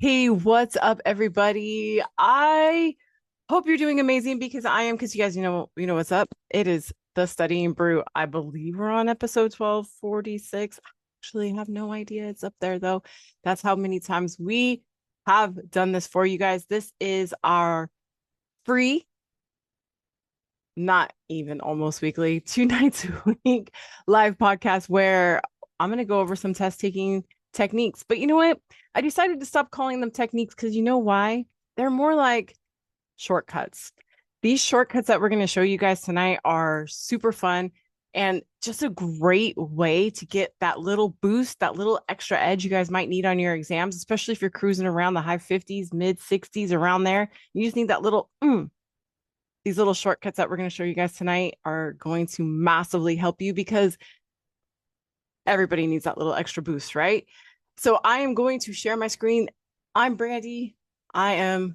Hey, what's up, everybody? I hope you're doing amazing because I am, because you know what's up. It is the Studying Brew. I believe we're on episode 1246. I actually have no idea. It's up there though. That's how many times we have done this for you guys. This is our free, not even almost weekly, 2 nights a week live podcast where I'm going to go over some test taking techniques. But you know what? I decided to stop calling them techniques because you know why? They're more like shortcuts. These shortcuts that we're going to show you guys tonight are super fun and just a great way to get that little boost, that little extra edge you guys might need on your exams, especially if you're cruising around the high 50s, mid 60s, around there. You just need that little these little shortcuts that we're going to show you guys tonight are going to massively help you because everybody needs that little extra boost, right? So I am going to share my screen. I'm Brandi. I am,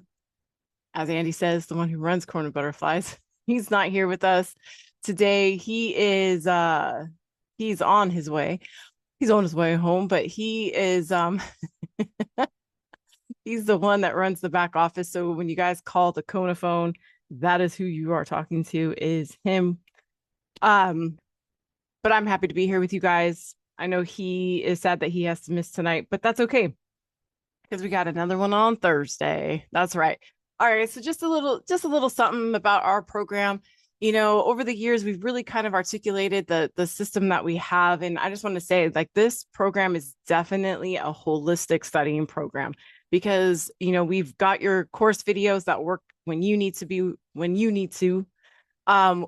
as Andy says, the one who runs KonaButterflyz. He's not here with us today. He's on his way. He's on his way home, but he is he's the one that runs the back office. So when you guys call the Kona phone, that is who you are talking to, is him. Um, but I'm happy to be here with you guys. I know he is sad that he has to miss tonight, but that's okay because we got another one on Thursday. That's right. All right, so just a little something about our program. You know, over the years we've really kind of articulated the system that we have, and I just want to say, like, this program is definitely a holistic studying program because, you know, we've got your course videos that work when you need to be, when you need to.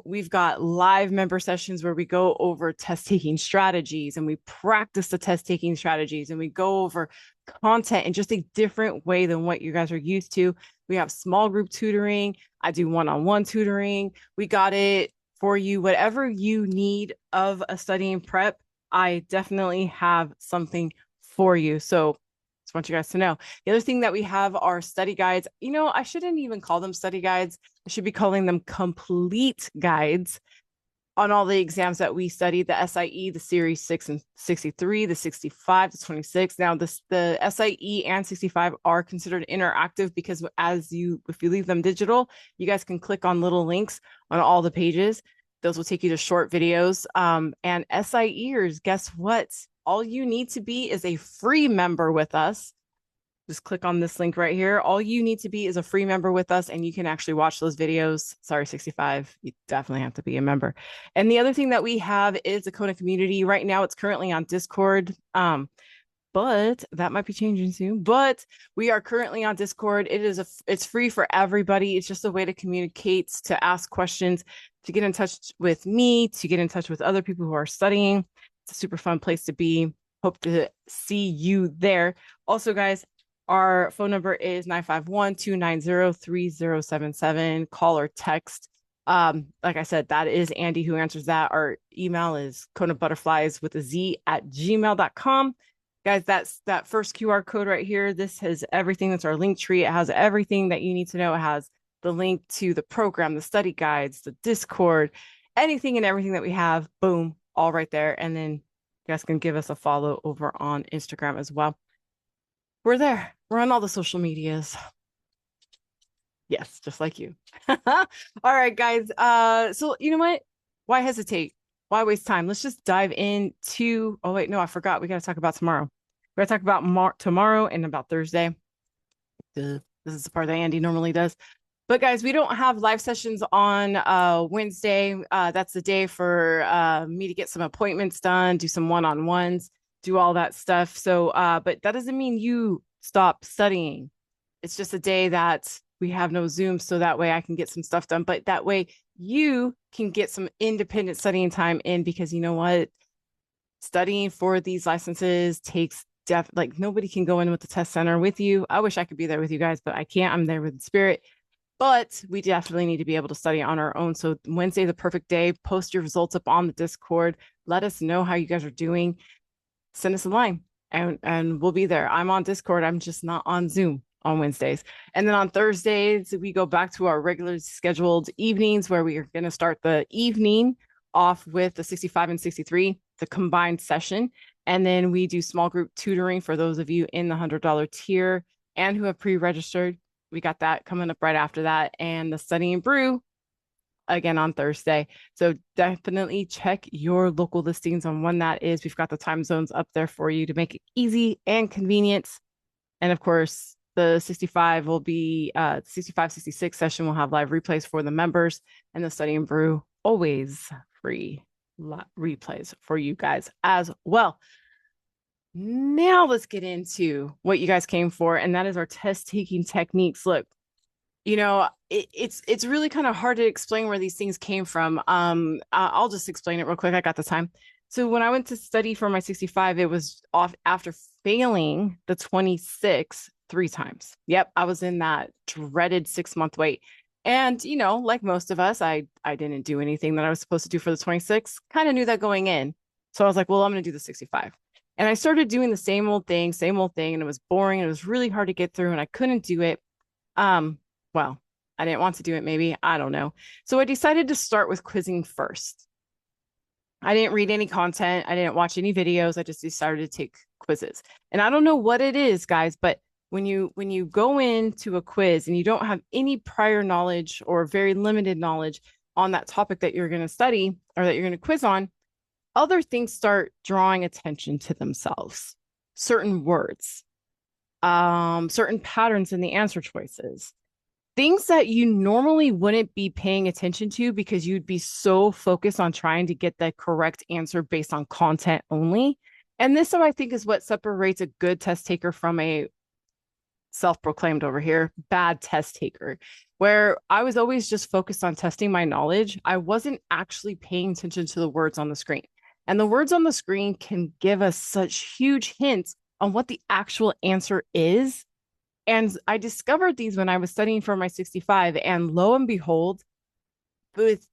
We've got live member sessions where we go over test taking strategies and we practice the test taking strategies and we go over content in just a different way than what you guys are used to. We have small group tutoring. I do one-on-one tutoring. We got it for you. Whatever you need of a studying prep, I definitely have something for you. So just want you guys to know. The other thing that we have are study guides. You know, I shouldn't even call them study guides. I should be calling them complete guides on all the exams that we studied, the SIE, the series 6 and 63, the 65 to 26. Now, the SIE and 65 are considered interactive because if you leave them digital, you guys can click on little links on all the pages. Those will take you to short videos. And SIEers, guess what? All you need to be is a free member with us. Just click on this link right here. All you need to be is a free member with us, and you can actually watch those videos. Sorry, 65. You definitely have to be a member. And the other thing that we have is the Kona community. Right now, it's currently on Discord. But that might be changing soon. But we are currently on Discord. It's free for everybody. It's just a way to communicate, to ask questions, to get in touch with me, to get in touch with other people who are studying. It's a super fun place to be. Hope to see you there. Also, guys, our phone number is 951-290-3077. Call or text. Like I said, that is Andy who answers that. Our email is KonaButterflyz with a Z at gmail.com. Guys, that's that first QR code right here. This has everything. That's our link tree. It has everything that you need to know. It has the link to the program, the study guides, the Discord, anything and everything that we have. Boom, all right there. And then you guys can give us a follow over on Instagram as well. We're there. We're on all the social medias. Yes, just like you. All right, guys. So you know what? Why hesitate? Why waste time? Let's just dive into. Oh wait, no, I forgot. We got to talk about tomorrow. We got to talk about tomorrow and about Thursday. This is the part that Andy normally does. But guys, we don't have live sessions on Wednesday. That's the day for me to get some appointments done, do some one-on-ones, do all that stuff. So, but that doesn't mean you stop studying. It's just a day that we have no Zoom, so that way I can get some stuff done. But that way you can get some independent studying time in, because you know what? Studying for these licenses takes like nobody can go in with the test center with you. I wish I could be there with you guys, but I can't. I'm there with Spirit. But we definitely need to be able to study on our own. So Wednesday, the perfect day. Post your results up on the Discord. Let us know how you guys are doing. Send us a line and we'll be there. I'm on Discord. I'm just not on Zoom on Wednesdays. And then on Thursdays, we go back to our regularly scheduled evenings where we are going to start the evening off with the 65 and 63, the combined session. And then we do small group tutoring for those of you in the $100 tier. and who have pre-registered. We got that coming up right after that. And the Study and Brew again on Thursday. So definitely check your local listings on when that is. We've got the time zones up there for you to make it easy and convenient. And of course, the 65 will be 65, 66 session will have live replays for the members, and the Study and Brew always free replays for you guys as well. Now let's get into what you guys came for, and that is our test taking techniques. Look, you know, it's really kind of hard to explain where these things came from. I'll just explain it real quick. I got the time. So when I went to study for my 65, it was off after failing the 26 3 times. Yep, I was in that dreaded 6-month wait. And, you know, like most of us, I didn't do anything that I was supposed to do for the 26. Kind of knew that going in. So I was like, well, I'm going to do the 65. And I started doing the same old thing, and it was boring, and it was really hard to get through, and I couldn't do it. Well, I didn't want to do it, maybe. I don't know. So I decided to start with quizzing first. I didn't read any content. I didn't watch any videos. I just decided to take quizzes. And I don't know what it is, guys, but when you go into a quiz and you don't have any prior knowledge or very limited knowledge on that topic that you're going to study or that you're going to quiz on, other things start drawing attention to themselves. Certain words, certain patterns in the answer choices, things that you normally wouldn't be paying attention to because you'd be so focused on trying to get the correct answer based on content only. And this, I think, is what separates a good test taker from a self-proclaimed over here bad test taker, where I was always just focused on testing my knowledge. I wasn't actually paying attention to the words on the screen. And the words on the screen can give us such huge hints on what the actual answer is. And I discovered these when I was studying for my 65, and lo and behold, with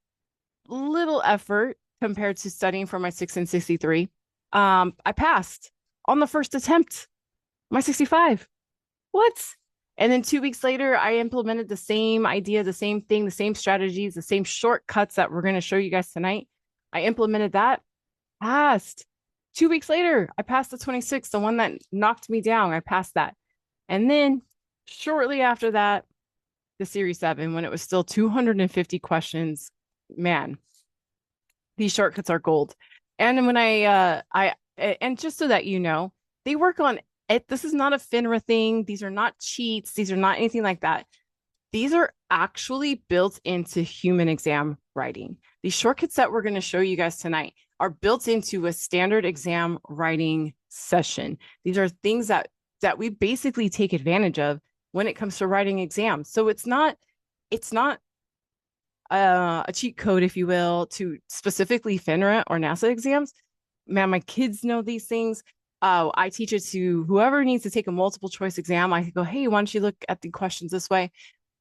little effort compared to studying for my 6 and 63, I passed on the first attempt, my 65. What? And then 2 weeks later, I implemented the same idea, the same thing, the same strategies, the same shortcuts that we're going to show you guys tonight. I implemented that, passed. 2 weeks later, I passed the 26, the one that knocked me down. I passed that. And then shortly after that, the Series 7, when it was still 250 questions, man, these shortcuts are gold. And when and just so that you know, they work on it. This is not a FINRA thing. These are not cheats. These are not anything like that. These are actually built into human exam writing. These shortcuts that we're going to show you guys tonight are built into a standard exam writing session. These are things that we basically take advantage of when it comes to writing exams. So it's not a cheat code, if you will, to specifically FINRA or NASA exams. Man, my kids know these things. I teach it to whoever needs to take a multiple choice exam. I go, hey, why don't you look at the questions this way?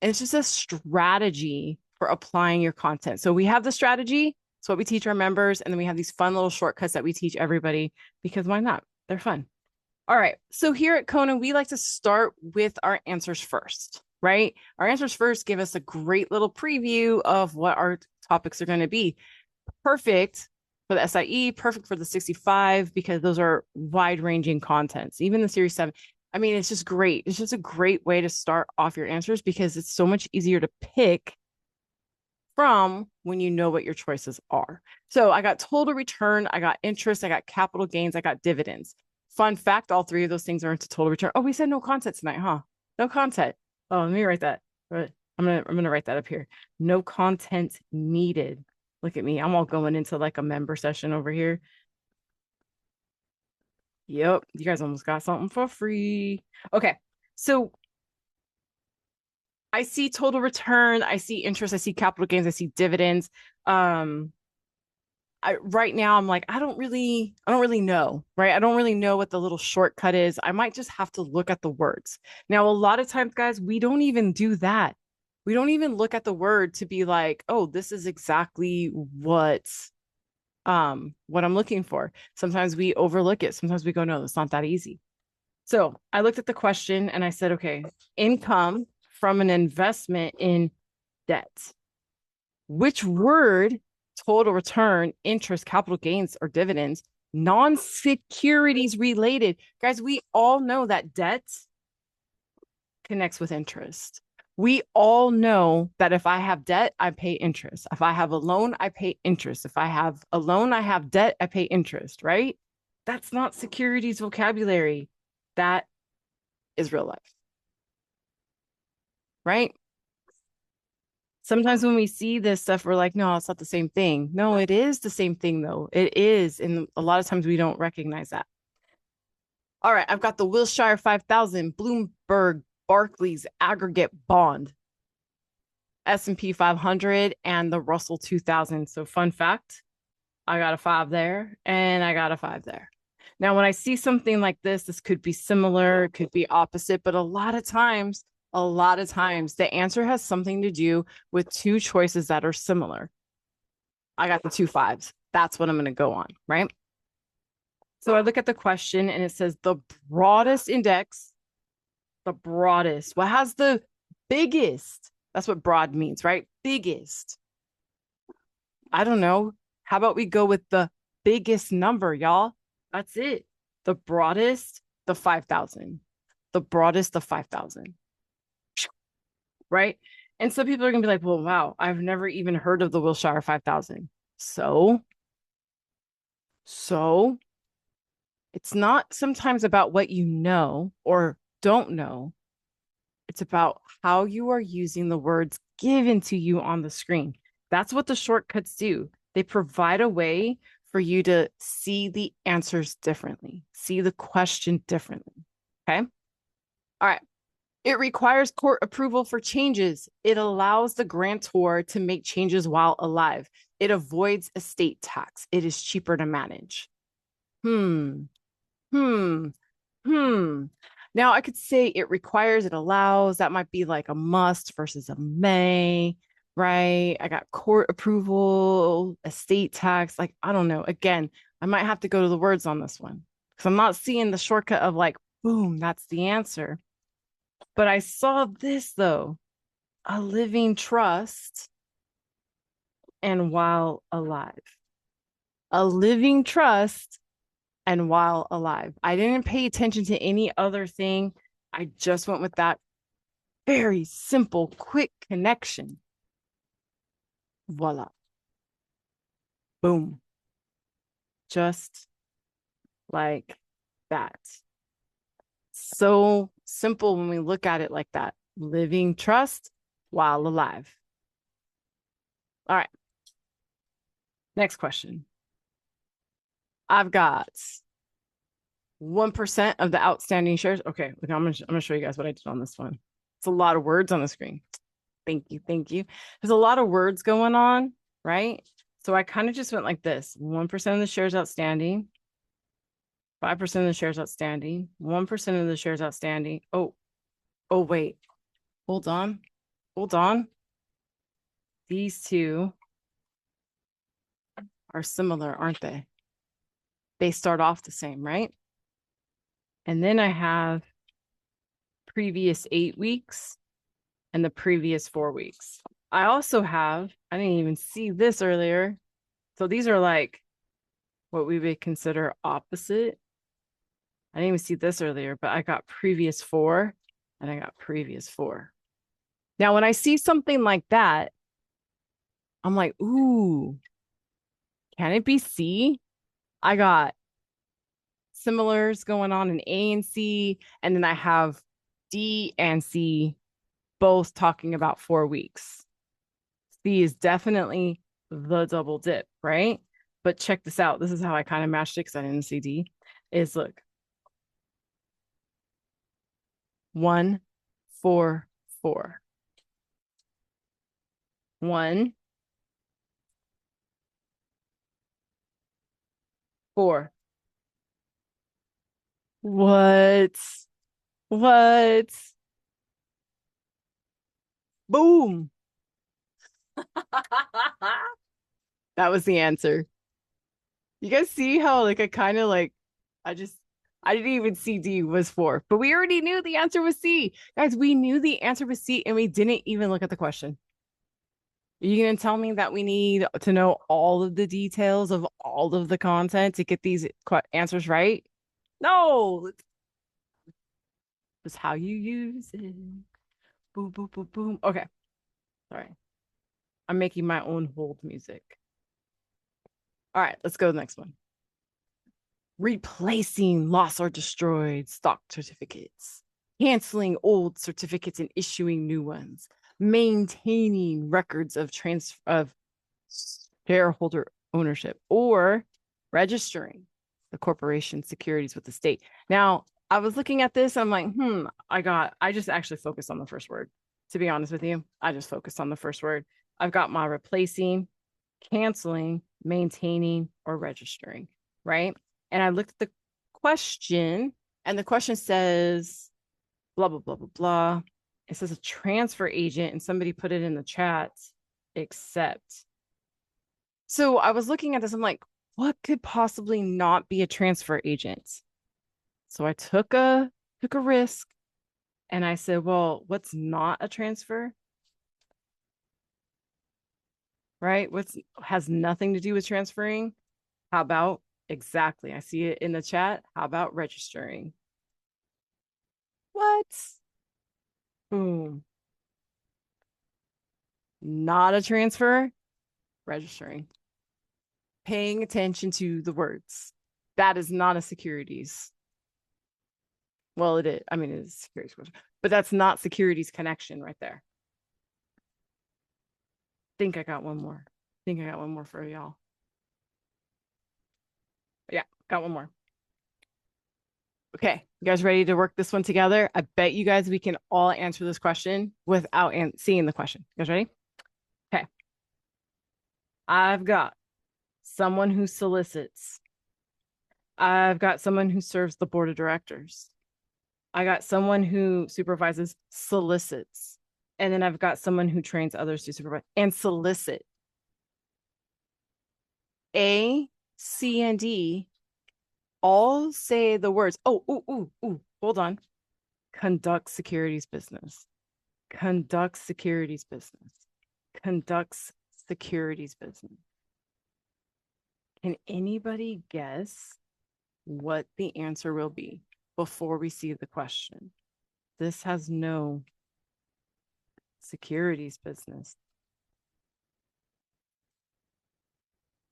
And it's just a strategy for applying your content. So we have the strategy. It's what we teach our members. And then we have these fun little shortcuts that we teach everybody, because why not? They're fun. All right. So here at Kona, we like to start with our answers first, right? Our answers first give us a great little preview of what our topics are going to be. Perfect for the SIE, perfect for the 65, because those are wide-ranging contents. Even the Series 7. I mean, it's just great. It's just a great way to start off your answers because it's so much easier to pick from when you know what your choices are. So I got total return, I got interest, I got capital gains, I got dividends. Fun fact, all 3 of those things are into total return. Oh, we said no content tonight, huh? No content. Oh, let me write that. I'm gonna write that up here. No content needed. Look at me. I'm all going into like a member session over here. Yep. You guys almost got something for free. Okay. So I see total return. I see interest. I see capital gains. I see dividends. Right now I'm like, I don't really know, right? I don't really know what the little shortcut is. I might just have to look at the words. Now, a lot of times, guys, we don't even do that. We don't even look at the word to be like, oh, this is exactly what I'm looking for. Sometimes we overlook it. Sometimes we go, no, it's not that easy. So I looked at the question and I said, okay, income from an investment in debt. Which word, total return, interest, capital gains, or dividends, non-securities related? Guys, we all know that debt connects with interest. We all know that if I have debt, I pay interest. If I have a loan, I pay interest. If I have a loan, I have debt, I pay interest, right? That's not securities vocabulary. That is real life, right? Sometimes when we see this stuff, we're like, no, it's not the same thing. No, it is the same thing, though. It is. And a lot of times we don't recognize that. All right, I've got the Wilshire 5000, Bloomberg Barclays aggregate bond, S&P 500, and the Russell 2000. So fun fact, I got a 5 there and I got a 5 there. Now, when I see something like this could be similar, it could be opposite, but a lot of times, the answer has something to do with two choices that are similar. I got the 2 5s. That's what I'm going to go on, right? So I look at the question and it says the broadest index, the broadest. What has the biggest? That's what broad means, right? Biggest. I don't know. How about we go with the biggest number, y'all? That's it. The broadest, the 5,000. The broadest, the 5,000. Right? And some people are going to be like, well, wow, I've never even heard of the Wilshire 5000. So it's not sometimes about what you know or don't know. It's about how you are using the words given to you on the screen. That's what the shortcuts do. They provide a way for you to see the answers differently, see the question differently. Okay. All right. It requires court approval for changes. It allows the grantor to make changes while alive. It avoids estate tax. It is cheaper to manage. Now I could say it requires, it allows, that might be like a must versus a may, right? I got court approval, estate tax, like, I don't know. Again, I might have to go to the words on this one because I'm not seeing the shortcut of like, boom, that's the answer. But I saw this though, a living trust and while alive. A living trust and while alive. I didn't pay attention to any other thing. I just went with that very simple, quick connection. Voila. Boom. Just like that. So simple when we look at it like that. Living trust while alive. All right. Next question. I've got 1% of the outstanding shares. Okay, I'm gonna show you guys what I did on this one. It's a lot of words on the screen. Thank you. There's a lot of words going on, right? So I kind of just went like this: 1% of the shares outstanding, 5% of the shares outstanding, 1% of the shares outstanding. Oh, wait, hold on. These two are similar, aren't they? They start off the same, right? And then I have previous 8 weeks and the previous 4 weeks. I also have, I didn't even see this earlier. So these are like what we would consider opposite. I didn't even see this earlier, but I got previous 4 and I got previous 4. Now, when I see something like that, I'm like, ooh, can it be C? I got similars going on in A and C, and then I have D and C both talking about 4 weeks. C is definitely the double dip, right? But check this out. This is how I kind of matched it because I didn't see D. Is look, 1, 4, 4. 1, 4. What? Boom. That was the answer. You guys see how like I kind of like I didn't even see D was 4, but we already knew the answer was C. Guys, we knew the answer was C and we didn't even look at the question. Are you going to tell me that we need to know all of the details of all of the content to get these answers right? No. Just how you use it. Boom, boom, boom, boom. Okay. Sorry. I'm making my own hold music. All right, let's go to the next one. Replacing lost or destroyed stock certificates, canceling old certificates and issuing new ones, maintaining records of transfer of shareholder ownership, or registering the corporation securities with the state. Now, I was looking at this, I'm like, I just actually focused on the first word. To be honest with you, I just focused on the first word. I've got my replacing, canceling, maintaining, or registering, right? And I looked at the question, and the question says, blah, blah, blah, blah, blah. It says a transfer agent, and somebody put it in the chat, except. So I was looking at this, I'm like, what could possibly not be a transfer agent? So I took a risk, and I said, well, what's not a transfer? Right? What's has nothing to do with transferring? How about exactly? I see it in the chat. How about registering? What? Boom. Not a transfer, registering. Paying attention to the words. That is not a securities. Well, it is. I mean, it is securities, but that's not securities connection right there. Think I got one more. Think I got one more for y'all. Yeah, got one more. Okay, you guys ready to work this one together? I bet you guys we can all answer this question without seeing the question. You guys ready? Okay. I've got someone who solicits. I've got someone who serves the board of directors. I got someone who supervises, solicits. And then I've got someone who trains others to supervise and solicit. A, C, and D all say the words. Hold on. Conducts securities business. Conducts securities business. Conducts securities business. Can anybody guess what the answer will be before we see the question? This has no securities business.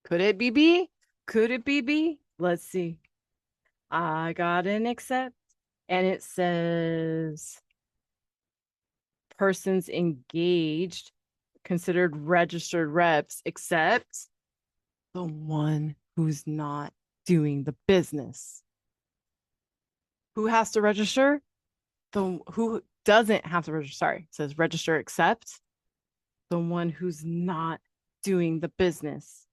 Could it be B? Could it be B? Let's see. I got an accept, and it says persons engaged considered registered reps, except the one who's not doing the business. Who has to register? The who doesn't have to register. Sorry, it says register except the one who's not doing the business.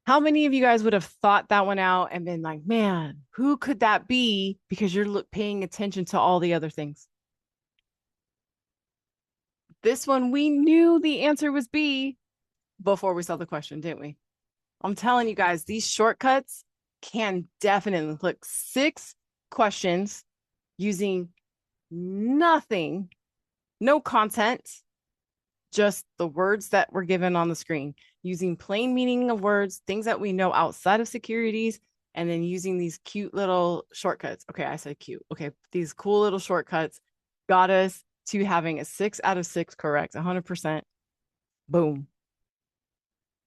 How many of you guys would have thought that one out and been like, man, who could that be? Because you're paying attention to all the other things. This one, we knew the answer was B before we saw the question, didn't we? I'm telling you guys, these shortcuts can definitely look 6 questions using nothing, no content, just the words that were given on the screen, using plain meaning of words, things that we know outside of securities, and then using these cute little shortcuts. Okay, I said cute. Okay, these cool little shortcuts got us to having a 6 out of 6 correct, 100%. Boom.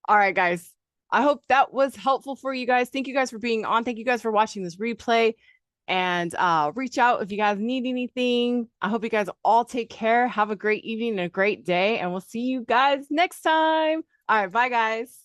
All right, guys. I hope that was helpful for you guys. Thank you guys for being on. Thank you guys for watching this replay. And reach out if you guys need anything. I hope you guys all take care. Have a great evening and a great day. And we'll see you guys next time. All right. Bye, guys.